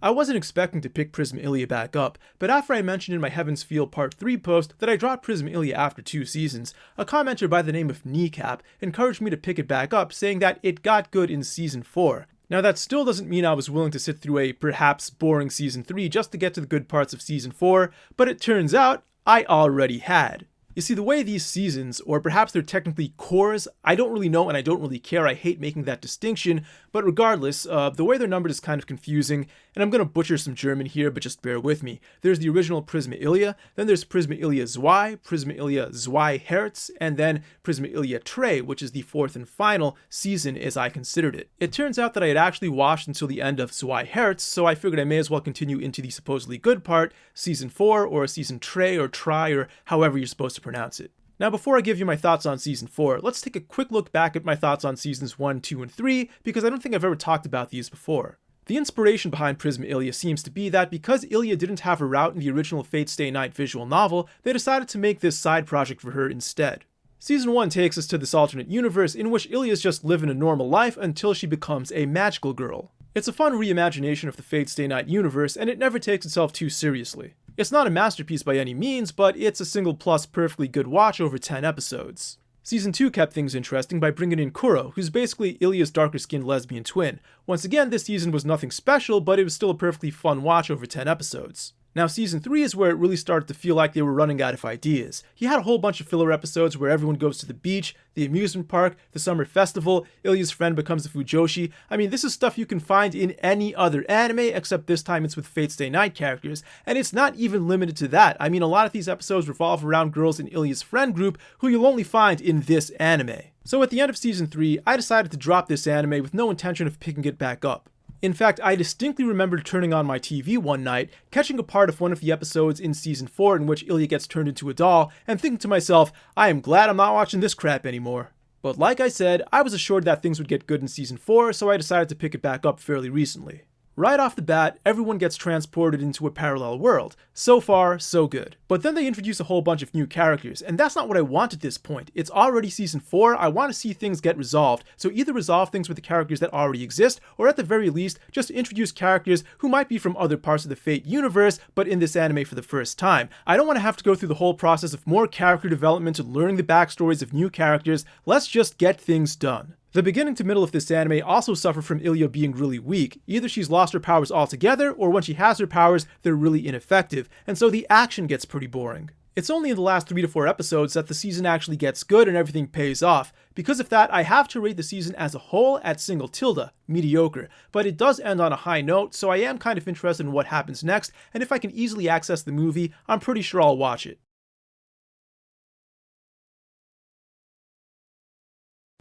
I wasn't expecting to pick Prisma Illya back up, but after I mentioned in my Heaven's Feel Part 3 post that I dropped Prisma Illya after 2 seasons, a commenter by the name of Kneecap encouraged me to pick it back up, saying that it got good in Season 4. Now that still doesn't mean I was willing to sit through a perhaps boring Season 3 just to get to the good parts of Season 4, but it turns out I already had. You see, the way these seasons, or perhaps they're technically cores, I don't really know and I don't really care. I hate making that distinction, but regardless, the way they're numbered is kind of confusing, and I'm going to butcher some German here, but just bear with me. There's the original Prisma Illya, then there's Prisma Illya Zwei, Prisma Illya Zwei Herz, and then Prisma Illya Tre, which is the fourth and final season as I considered it. It turns out that I had actually watched until the end of Zwei Herz, so I figured I may as well continue into the supposedly good part, Season 4, or Season Tre, or Tri, or however you're supposed to pronounce it. Now before I give you my thoughts on Season 4, let's take a quick look back at my thoughts on Seasons 1, 2, and 3, because I don't think I've ever talked about these before. The inspiration behind Prisma Illya seems to be that because Illya didn't have a route in the original Fate Stay Night visual novel, they decided to make this side project for her instead. Season 1 takes us to this alternate universe in which Illya's just living a normal life until she becomes a magical girl. It's a fun reimagination of the Fate Stay Night universe, and it never takes itself too seriously. It's not a masterpiece by any means, but it's a single plus perfectly good watch over 10 episodes. Season 2 kept things interesting by bringing in Kuro, who's basically Illya's darker-skinned lesbian twin. Once again, this season was nothing special, but it was still a perfectly fun watch over 10 episodes. Now Season 3 is where it really started to feel like they were running out of ideas. You had a whole bunch of filler episodes where everyone goes to the beach, the amusement park, the summer festival, Illya's friend becomes a Fujoshi. I mean, this is stuff you can find in any other anime, except this time it's with Fate Stay Night characters, and it's not even limited to that. I mean, a lot of these episodes revolve around girls in Illya's friend group who you'll only find in this anime. So at the end of Season 3, I decided to drop this anime with no intention of picking it back up. In fact, I distinctly remember turning on my TV one night, catching a part of one of the episodes in Season 4 in which Illya gets turned into a doll, and thinking to myself, I am glad I'm not watching this crap anymore. But like I said, I was assured that things would get good in Season 4, so I decided to pick it back up fairly recently. Right off the bat, everyone gets transported into a parallel world. So far, so good. But then they introduce a whole bunch of new characters, and that's not what I want at this point. It's already Season 4, I want to see things get resolved, so either resolve things with the characters that already exist, or at the very least, just introduce characters who might be from other parts of the Fate universe, but in this anime for the first time. I don't want to have to go through the whole process of more character development and learning the backstories of new characters. Let's just get things done. The beginning to middle of this anime also suffer from Illya being really weak. Either she's lost her powers altogether, or when she has her powers, they're really ineffective, and so the action gets pretty boring. It's only in the last 3 to 4 episodes that the season actually gets good and everything pays off. Because of that, I have to rate the season as a whole at single tilde, mediocre. But it does end on a high note, so I am kind of interested in what happens next, and if I can easily access the movie, I'm pretty sure I'll watch it.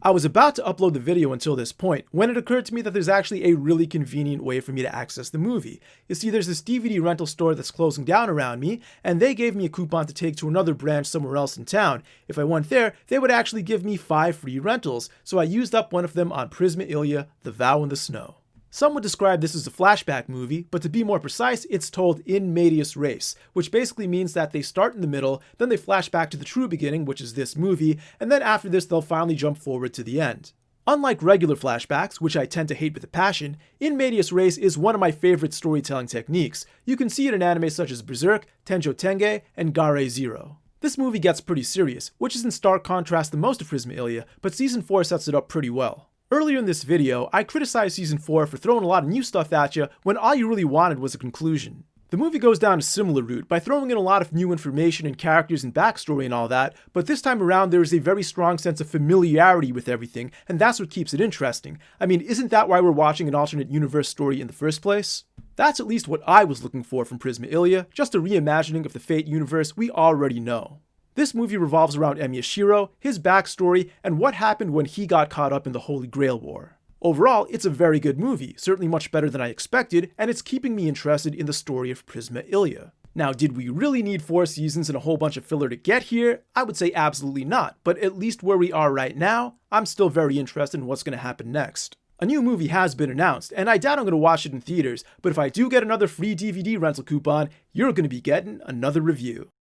I was about to upload the video until this point, when it occurred to me that there's actually a really convenient way for me to access the movie. You see, there's this DVD rental store that's closing down around me, and they gave me a coupon to take to another branch somewhere else in town. If I went there, they would actually give me 5 free rentals, so I used up one of them on Prisma Illya, The Vow in the Snow. Some would describe this as a flashback movie, but to be more precise, it's told in medias res, which basically means that they start in the middle, then they flash back to the true beginning, which is this movie, and then after this they'll finally jump forward to the end. Unlike regular flashbacks, which I tend to hate with a passion, in medias res is one of my favorite storytelling techniques. You can see it in anime such as Berserk, Tenjo Tenge, and Gare Zero. This movie gets pretty serious, which is in stark contrast to most of Prisma Illya, but Season 4 sets it up pretty well. Earlier in this video, I criticized Season 4 for throwing a lot of new stuff at you when all you really wanted was a conclusion. The movie goes down a similar route by throwing in a lot of new information and characters and backstory and all that, but this time around there is a very strong sense of familiarity with everything, and that's what keeps it interesting. I mean, isn't that why we're watching an alternate universe story in the first place? That's at least what I was looking for from Prisma Illya, just a reimagining of the Fate universe we already know. This movie revolves around Emiyashiro, his backstory, and what happened when he got caught up in the Holy Grail War. Overall, it's a very good movie, certainly much better than I expected, and it's keeping me interested in the story of Prisma Illya. Now, did we really need 4 seasons and a whole bunch of filler to get here? I would say absolutely not, but at least where we are right now, I'm still very interested in what's going to happen next. A new movie has been announced, and I doubt I'm going to watch it in theaters, but if I do get another free DVD rental coupon, you're going to be getting another review.